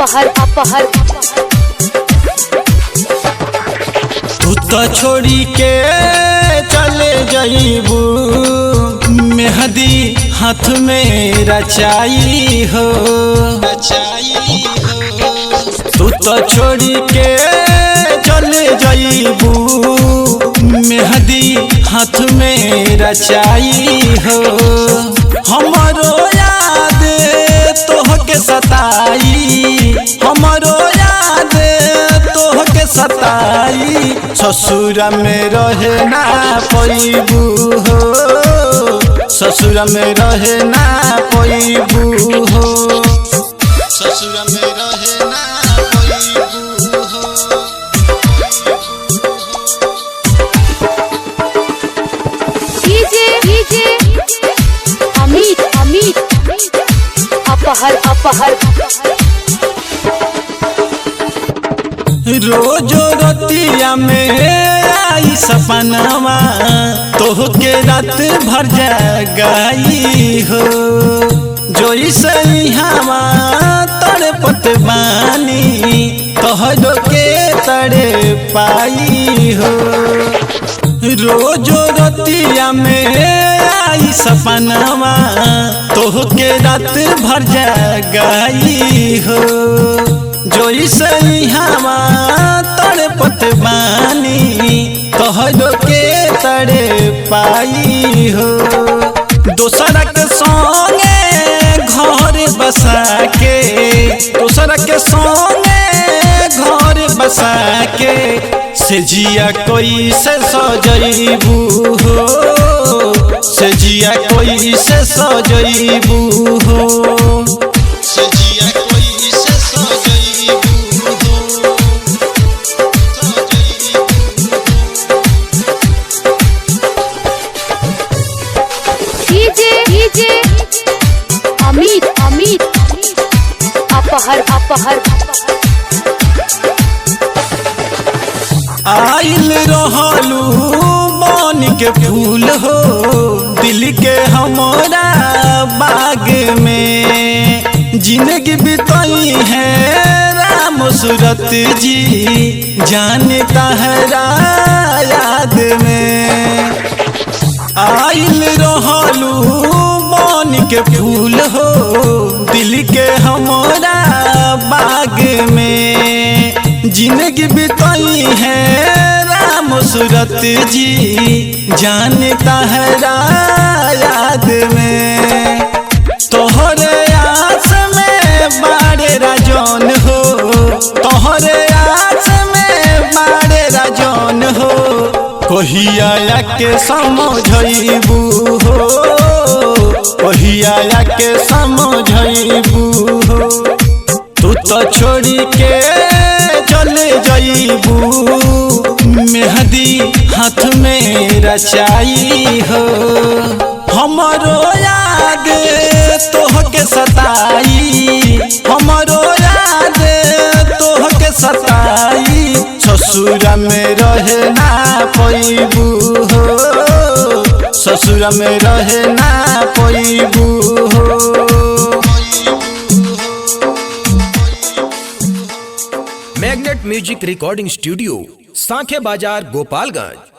अपहर अपहर तू तो छोड़ी के चले जाइबू मेहंदी हाथ में रचाई हो तू तो छोड़ी के चले जाइबू मेहंदी हाथ में रचाई हो हमारो याद तोहके सताई हमारो याद तोहके सताई ससुर में रहे ना पैबू हो ससुर में रहे ना पैबू हो ससुर में रहे ना पैबू हो डीजे अमित अमित अपहर अपहर रोजो रतिया में आई सपनावा तोहके रात भर जगाई हो जोई सही हवा तड़पत बानी तोहरो के तड़े पाई हो रोजो रतिया में आई सपनावा तोहके रात भर जगाई हो जोई सही हवा तड़पत बानी तोहरो के तड़े पाई हो दोसरा के संगे घर बसा के दोसरा के संगे घर बसा के से जिया कोई से सजइबू हो से जिया कोई से सजइबू हो से जिया कोई से सजइबू हो डीजे अमित अमित अपहर अपहर आइल रहलू बन के फूल हो दिल के हमारा बाग में जिंदगी बिताई है राम सूरत जी जाने तहरा याद में आइल रहलू बन के फूल हो दिल के हमारा बाग में जिंदगी बिताई है राम सूरत जी जाने तहरा याद में तोहरे आस में बाड़े राजन हो तोहरे आस में बाड़े राजन हो कहिया के समझइबू हो कहिया के समझइबू हो तू तो छोड़ी के चले जाइबू मेहंदी हाथ में रचाई हो हमारो याद तोहके सताई हमारो याद तोहके सताई ससुर में रहे ना पैबू हो ससुर में रहे ना पैबू हो मैग्नेट म्यूजिक रिकॉर्डिंग स्टूडियो सांखे बाजार गोपालगंज।